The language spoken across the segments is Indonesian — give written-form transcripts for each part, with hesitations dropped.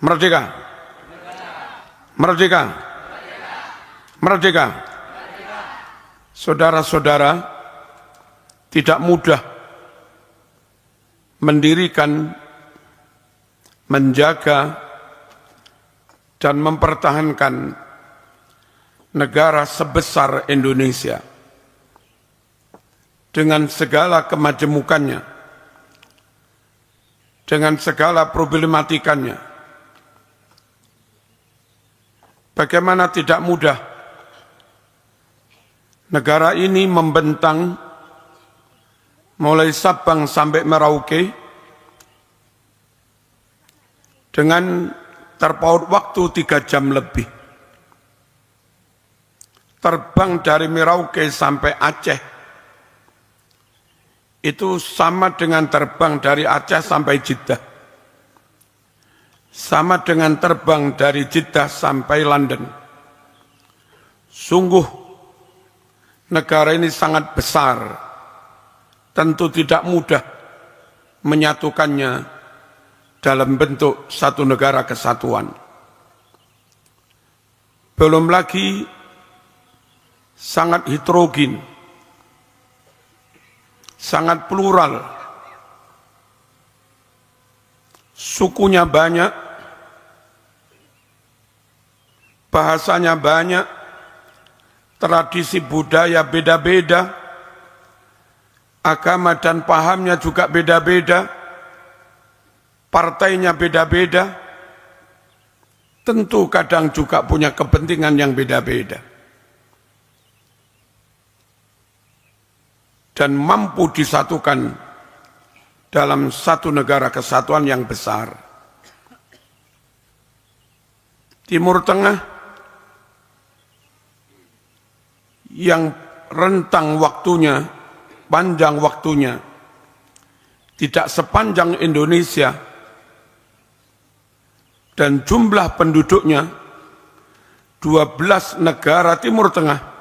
Merdeka. Merdeka. Merdeka. Saudara-saudara, tidak mudah mendirikan, menjaga, dan mempertahankan negara sebesar Indonesia dengan segala kemajemukannya, dengan segala problematikanya. Bagaimana tidak mudah negara ini membentang mulai Sabang sampai Merauke dengan terpaut waktu 3 jam lebih. Terbang dari Merauke sampai Aceh itu sama dengan terbang dari Aceh sampai Jeddah. Sama dengan terbang dari Jeddah sampai London. Sungguh negara ini sangat besar. Tentu tidak mudah menyatukannya dalam bentuk satu negara kesatuan. Belum lagi sangat heterogen, sangat plural. Sukunya banyak, bahasanya banyak, tradisi budaya beda-beda, agama dan pahamnya juga beda-beda, partainya beda-beda, tentu kadang juga punya kepentingan yang beda-beda. Dan mampu disatukan dalam satu negara kesatuan yang besar. Timur Tengah yang rentang waktunya, panjang waktunya, tidak sepanjang Indonesia, dan jumlah penduduknya 12 negara Timur Tengah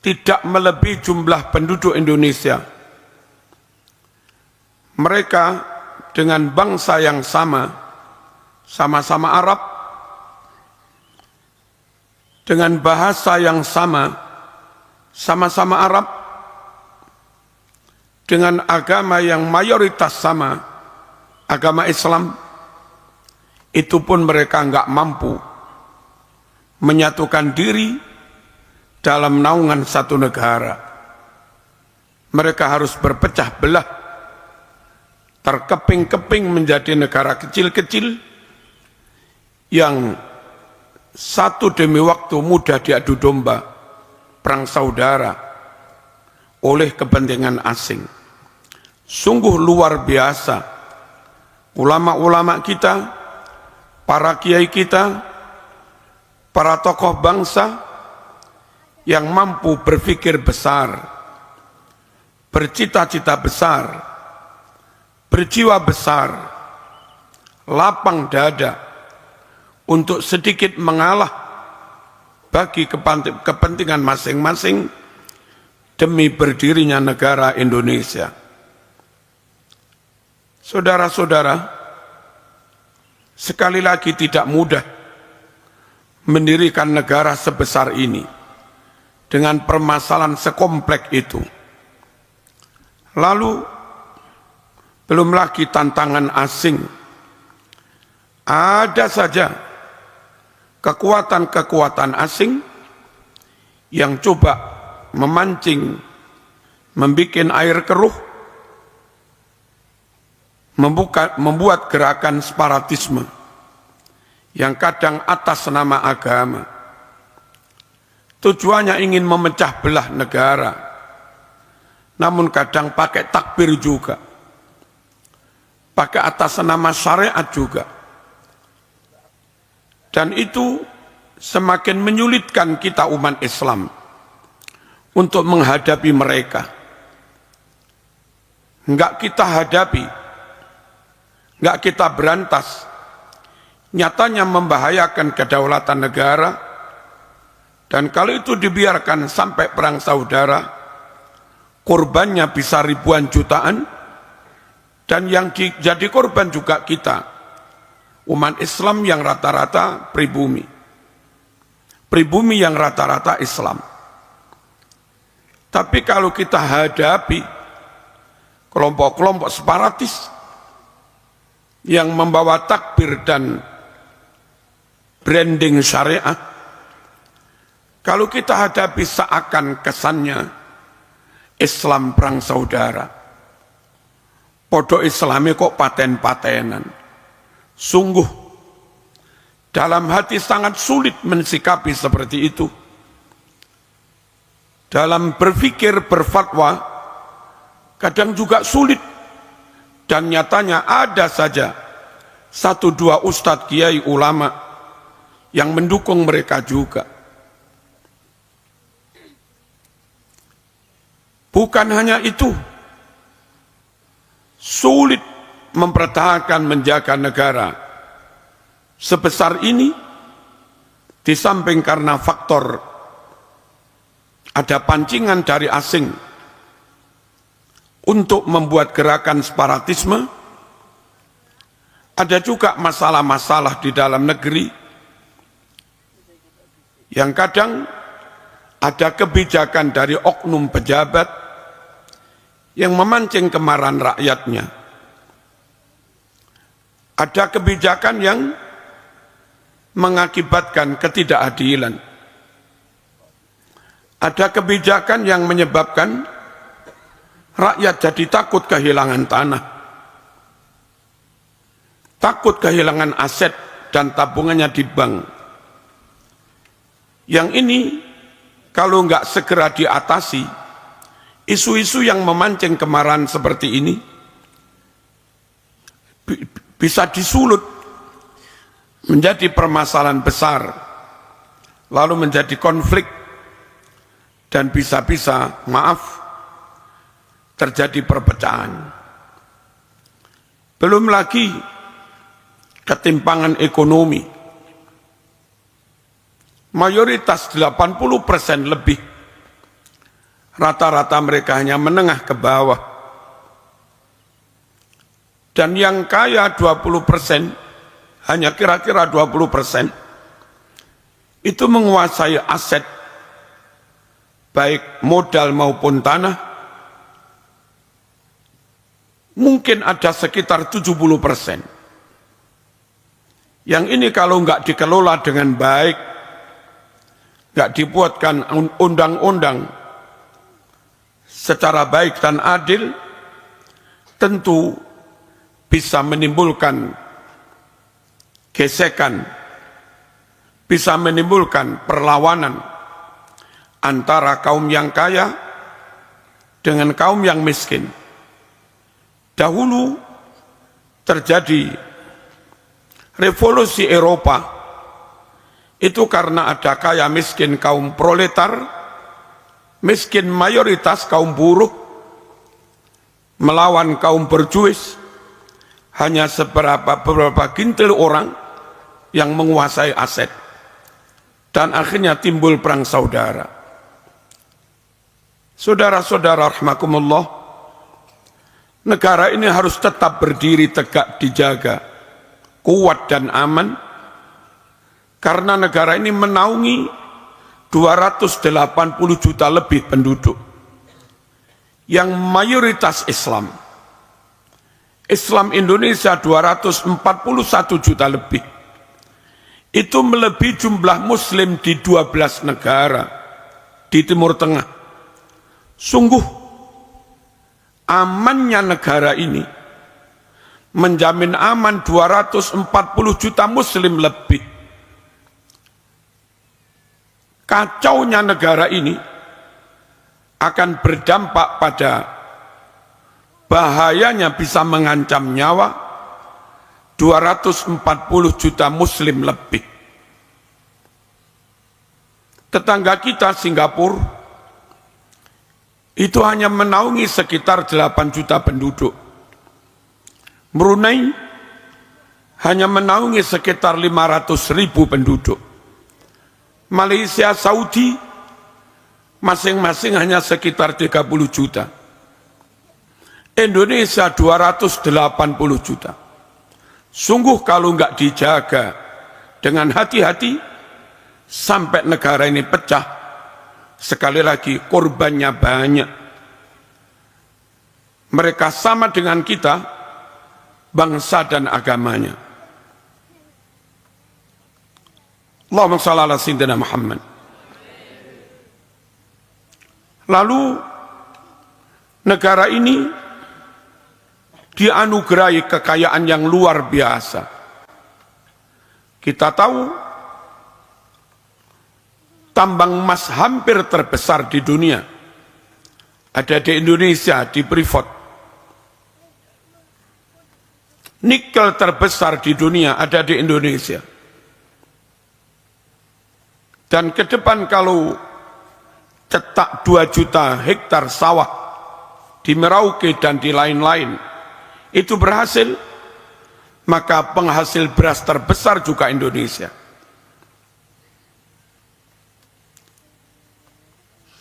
tidak melebihi jumlah penduduk Indonesia. Mereka dengan bangsa yang sama, sama-sama Arab, dengan bahasa yang sama, sama-sama Arab, dengan agama yang mayoritas sama, agama Islam, itu pun mereka enggak mampu menyatukan diri dalam naungan satu negara. Mereka harus berpecah belah, terkeping-keping menjadi negara kecil-kecil yang satu demi waktu mudah diadu domba, perang saudara oleh kepentingan asing. Sungguh luar biasa ulama-ulama kita, para kiai kita, para tokoh bangsa yang mampu berpikir besar, bercita-cita besar, berjiwa besar, lapang dada untuk sedikit mengalah bagi kepentingan masing-masing demi berdirinya negara Indonesia. Saudara-saudara, sekali lagi tidak mudah mendirikan negara sebesar ini dengan permasalahan sekompleks itu. Lalu belum lagi tantangan asing. Ada saja kekuatan-kekuatan asing yang coba memancing, membuat air keruh, membuat gerakan separatisme yang kadang atas nama agama. Tujuannya ingin memecah belah negara, namun kadang pakai takbir juga, pakai atas nama syariat juga. Dan itu semakin menyulitkan kita umat Islam untuk menghadapi mereka. Enggak kita hadapi, enggak kita berantas, nyatanya membahayakan kedaulatan negara. Dan kalau itu dibiarkan sampai perang saudara, korbannya bisa ribuan jutaan, dan yang jadi korban juga kita, Umat Islam yang rata-rata pribumi. Pribumi yang rata-rata Islam. Tapi kalau kita hadapi kelompok-kelompok separatis yang membawa takbir dan branding syariat, kalau kita hadapi seakan kesannya Islam perang saudara, podo Islami kok paten-patenan. Sungguh dalam hati sangat sulit mensikapi seperti itu. Dalam berpikir, berfatwa, kadang juga sulit. Dan nyatanya ada saja satu dua ustadz kiai ulama yang mendukung mereka juga. Bukan hanya itu, sulit mempertahankan menjaga negara sebesar ini, di samping karena faktor ada pancingan dari asing untuk membuat gerakan separatisme, ada juga masalah-masalah di dalam negeri yang kadang ada kebijakan dari oknum pejabat yang memancing kemarahan rakyatnya. Ada kebijakan yang mengakibatkan ketidakadilan. Ada kebijakan yang menyebabkan rakyat jadi takut kehilangan tanah, takut kehilangan aset dan tabungannya di bank. Yang ini kalau nggak segera diatasi, isu-isu yang memancing kemarahan seperti ini bisa disulut menjadi permasalahan besar, lalu menjadi konflik, dan bisa-bisa, maaf, terjadi perpecahan. Belum lagi ketimpangan ekonomi. Mayoritas 80% lebih, rata-rata mereka hanya menengah ke bawah. Dan yang kaya 20%, hanya kira-kira 20%, itu menguasai aset, baik modal maupun tanah, mungkin ada sekitar 70%. Yang ini kalau nggak dikelola dengan baik, nggak dibuatkan undang-undang secara baik dan adil, tentu bisa menimbulkan gesekan, bisa menimbulkan perlawanan antara kaum yang kaya dengan kaum yang miskin. Dahulu terjadi revolusi Eropa itu karena ada kaya miskin kaum proletar, miskin mayoritas kaum buruh melawan kaum berjuis, hanya beberapa gintil orang yang menguasai aset, dan akhirnya timbul perang saudara. Saudara-saudara rahimakumullah, negara ini harus tetap berdiri tegak, dijaga, kuat dan aman, karena negara ini menaungi 280 juta lebih penduduk yang mayoritas Islam. Islam Indonesia 241 juta lebih. Itu melebihi jumlah muslim di 12 negara di Timur Tengah. Sungguh amannya negara ini menjamin aman 240 juta muslim lebih. Kacaunya negara ini akan berdampak pada bahayanya bisa mengancam nyawa 240 juta muslim lebih. Tetangga kita Singapura itu hanya menaungi sekitar 8 juta penduduk. Brunei hanya menaungi sekitar 500.000 penduduk. Malaysia, Saudi masing-masing hanya sekitar 30 juta. Indonesia 280 juta. Sungguh kalau nggak dijaga dengan hati-hati, sampai negara ini pecah, sekali lagi korbannya banyak. Mereka sama dengan kita, bangsa dan agamanya. Allahumma shalli ala sayyidina Muhammad. Lalu negara ini dianugerahi kekayaan yang luar biasa. Kita tahu tambang emas hampir terbesar di dunia ada di Indonesia, di Freeport. Nikel terbesar di dunia ada di Indonesia. Dan ke depan kalau cetak 2 juta hektar sawah di Merauke dan di lain-lain itu berhasil, maka penghasil beras terbesar juga Indonesia.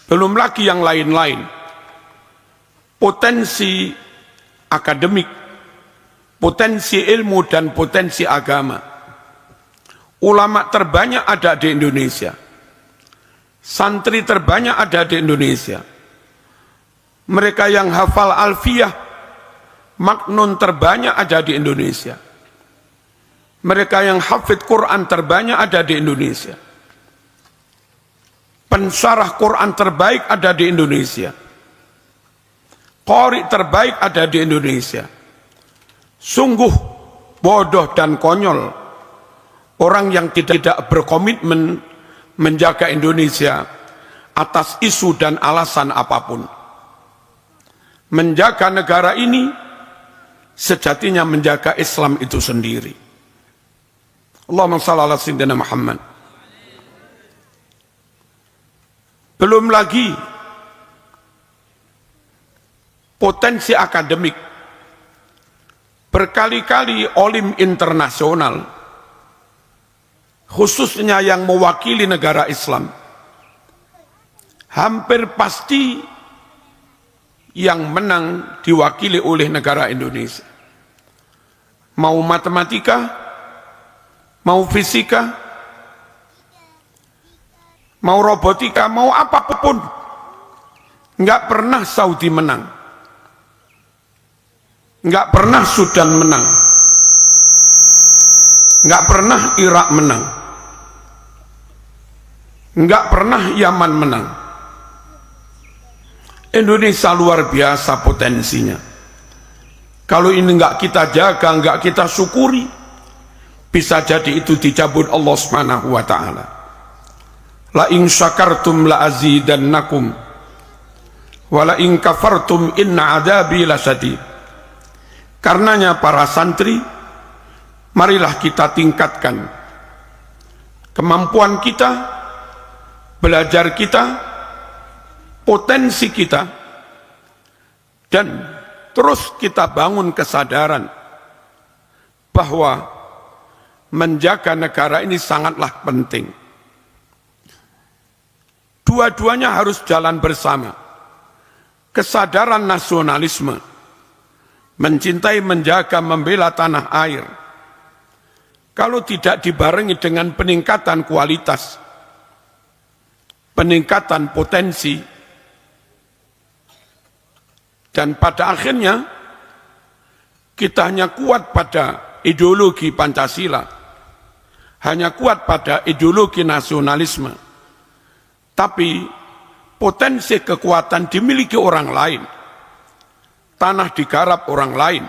Belum lagi yang lain-lain. Potensi akademik, potensi ilmu dan potensi agama. Ulama terbanyak ada di Indonesia. Santri terbanyak ada di Indonesia. Mereka yang hafal alfiyah, maknun terbanyak ada di Indonesia. Mereka yang hafid Quran terbanyak ada di Indonesia. Pensyarah Quran terbaik ada di Indonesia. Qari terbaik ada di Indonesia. Sungguh bodoh dan konyol orang yang tidak berkomitmen menjaga Indonesia atas isu dan alasan apapun. Menjaga negara ini sejatinya menjaga Islam itu sendiri. Allahumma shalli ala sayyidina Muhammad. Belum lagi potensi akademik. Berkali-kali olim internasional, khususnya yang mewakili negara Islam, hampir pasti yang menang diwakili oleh negara Indonesia. Mau matematika, mau fisika, mau robotika, mau apapun, nggak pernah Saudi menang, nggak pernah Sudan menang, nggak pernah Irak menang, nggak pernah Yaman menang. Indonesia luar biasa potensinya. Kalau ini nggak kita jaga, nggak kita syukuri, bisa jadi itu dicabut Allah Subhanahu wa taala. La in syakartum la azidannakum wa la in kafartum inna adzabi lasyadid. Karenanya para santri, marilah kita tingkatkan kemampuan kita, belajar kita, potensi kita, dan terus kita bangun kesadaran bahwa menjaga negara ini sangatlah penting. Dua-duanya harus jalan bersama. Kesadaran nasionalisme, mencintai, menjaga, membela tanah air, kalau tidak dibarengi dengan peningkatan kualitas, peningkatan potensi, dan pada akhirnya kita hanya kuat pada ideologi Pancasila, hanya kuat pada ideologi nasionalisme, tapi potensi kekuatan dimiliki orang lain, tanah digarap orang lain,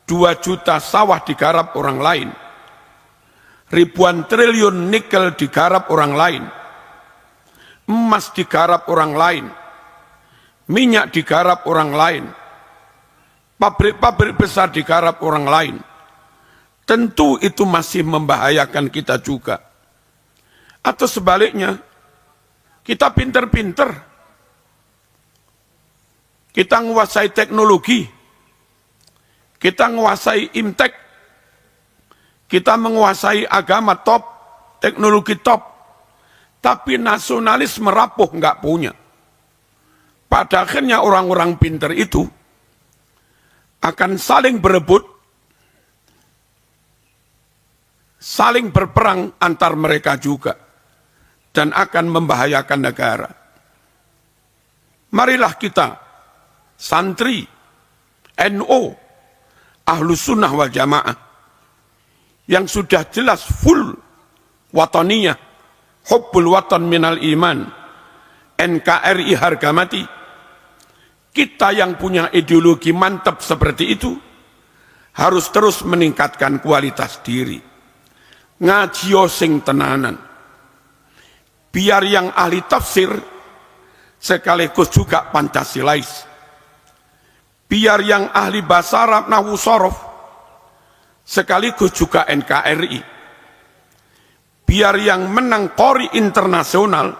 2 juta sawah digarap orang lain, ribuan triliun nikel digarap orang lain, emas digarap orang lain, minyak digarap orang lain, pabrik-pabrik besar digarap orang lain. Tentu itu masih membahayakan kita juga. Atau sebaliknya, kita pinter-pinter, kita menguasai teknologi, kita menguasai imtek, kita menguasai agama top, teknologi top, tapi nasionalis merapuh nggak punya. Pada akhirnya orang-orang pinter itu akan saling berebut saling berperang antar mereka juga, dan akan membahayakan negara. Marilah kita, santri, NU, Ahlus Sunnah wal Jamaah, yang sudah jelas full wataniyah, hubbul watan minal iman, NKRI harga mati, kita yang punya ideologi mantap seperti itu, harus terus meningkatkan kualitas diri. Ngajio sing tenanan. Biar yang ahli tafsir, sekaligus juga Pancasilais. Biar yang ahli bahasa Arab nahwu sorof, sekaligus juga NKRI. Biar yang menang Qori internasional,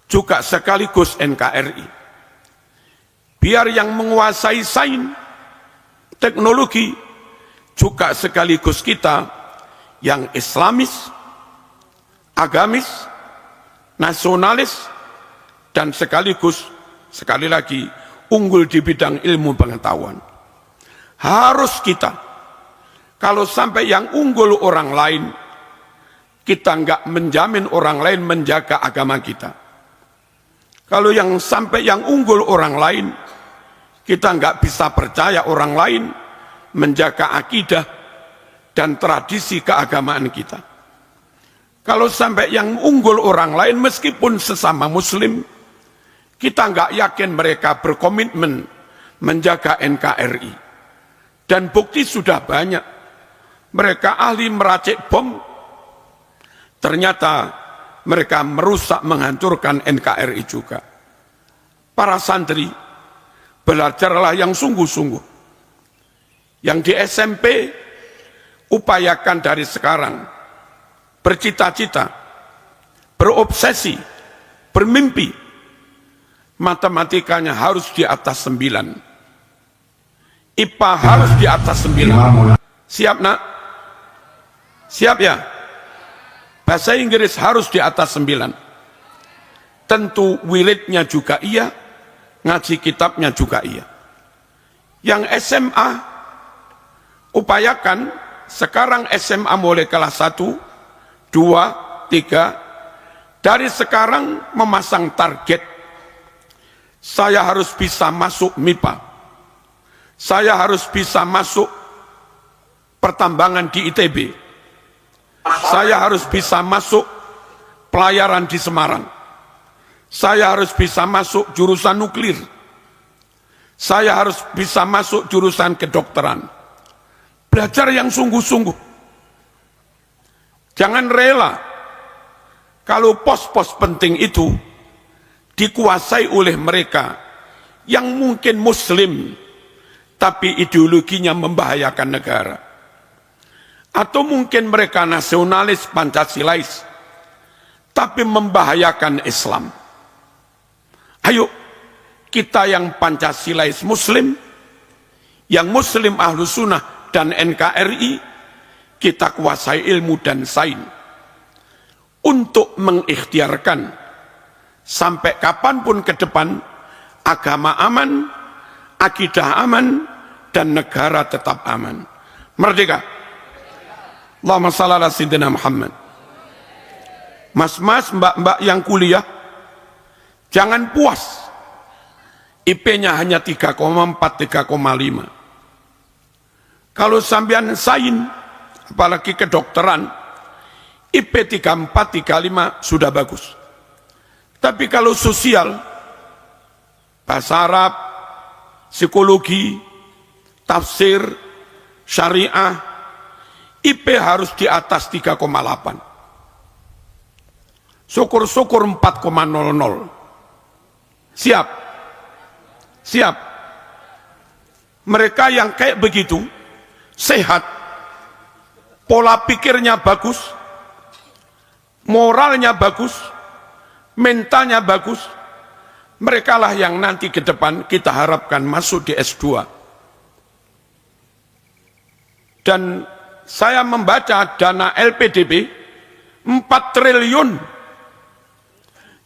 juga sekaligus NKRI. Biar yang menguasai sains, teknologi, juga sekaligus kita yang Islamis, agamis, nasionalis, dan sekaligus, sekali lagi, unggul di bidang ilmu pengetahuan. Harus kita, kalau sampai yang unggul orang lain, kita enggak menjamin orang lain menjaga agama kita. Kalau yang sampai yang unggul orang lain, kita enggak bisa percaya orang lain menjaga akidah dan tradisi keagamaan kita. Kalau sampai yang unggul orang lain meskipun sesama muslim, kita enggak yakin mereka berkomitmen menjaga NKRI. Dan bukti sudah banyak. Mereka ahli meracik bom, ternyata mereka merusak, menghancurkan NKRI juga. Para santri, belajarlah yang sungguh-sungguh. Yang di SMP, upayakan dari sekarang, bercita-cita, berobsesi, bermimpi, matematikanya harus di atas 9. IPA harus di atas 9. Siap nak? Siap ya? Bahasa Inggris harus di atas 9. Tentu wiridnya juga iya, ngaji kitabnya juga iya. Yang SMA, upayakan sekarang SMA mulai kelas 1, 2, 3, dari sekarang memasang target. Saya harus bisa masuk MIPA. Saya harus bisa masuk pertambangan di ITB. Saya harus bisa masuk pelayaran di Semarang. Saya harus bisa masuk jurusan nuklir. Saya harus bisa masuk jurusan kedokteran. Belajar yang sungguh-sungguh. Jangan rela kalau pos-pos penting itu dikuasai oleh mereka yang mungkin muslim tapi ideologinya membahayakan negara. Atau mungkin mereka nasionalis Pancasilais tapi membahayakan Islam. Ayo kita yang Pancasilais muslim, yang muslim Ahlus Sunnah dan NKRI, kita kuasai ilmu dan sains untuk mengikhtiarkan sampai kapanpun ke depan agama aman, akidah aman, dan negara tetap aman. Merdeka. Allahumma shalli ala sayyidina Muhammad. Mas-mas, mbak-mbak yang kuliah, jangan puas IP-nya hanya 3,4, 3,5. Kalau sampean sains, apalagi kedokteran, IP 34, 35 sudah bagus. Tapi kalau sosial, bahasa Arab, psikologi, tafsir, syariah, IP harus di atas 3,8. Syukur-syukur 4,00. Siap? Siap? Mereka yang kayak begitu, sehat, pola pikirnya bagus, moralnya bagus, mentalnya bagus, mereka lah yang nanti ke depan kita harapkan masuk di S2. Dan saya membaca dana LPDB 4 triliun.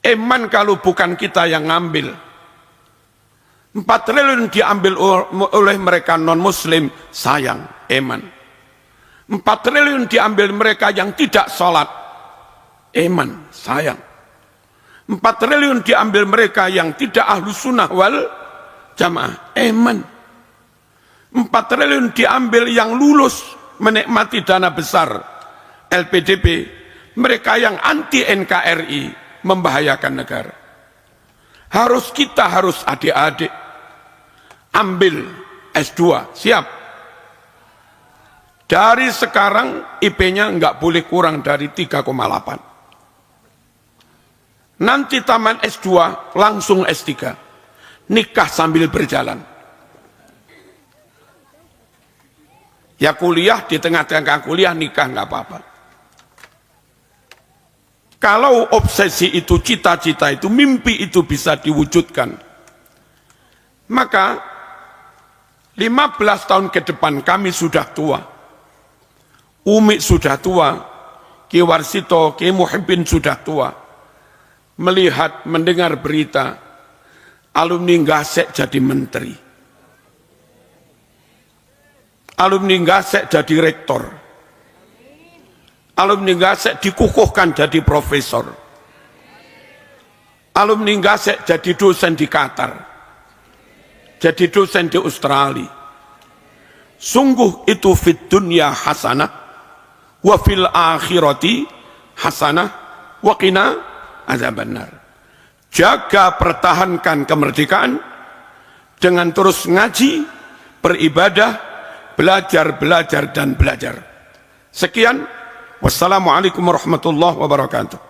Eman kalau bukan kita yang ngambil. 4 triliun diambil oleh mereka non-muslim, sayang, eman. 4 triliun diambil mereka yang tidak sholat, iman, sayang. 4 triliun diambil mereka yang tidak ahlu sunnah wal jamaah, iman. 4 triliun diambil yang lulus menikmati dana besar LPDP, mereka yang anti NKRI, membahayakan negara. Kita harus adik-adik ambil S2, siap. Dari sekarang IP-nya nggak boleh kurang dari 3,8. Nanti taman S2 langsung S3. Nikah sambil berjalan. Ya kuliah, di tengah-tengah kuliah nikah nggak apa-apa. Kalau obsesi itu, cita-cita itu, mimpi itu bisa diwujudkan, maka 15 tahun ke depan kami sudah tua. Umi sudah tua, Ki Warsito, Ki Muhibbin sudah tua. Melihat, mendengar berita, alumni Ngasek jadi menteri. Alumni Ngasek jadi rektor. Alumni Ngasek dikukuhkan jadi profesor. Alumni Ngasek jadi dosen di Qatar. Jadi dosen di Australia. Sungguh itu fid dunya hasanah wa fil akhirati hasanah wa qina azabannar. Jaga, pertahankan kemerdekaan dengan terus ngaji, beribadah, belajar dan belajar. Sekian, wassalamualaikum warahmatullahi wabarakatuh.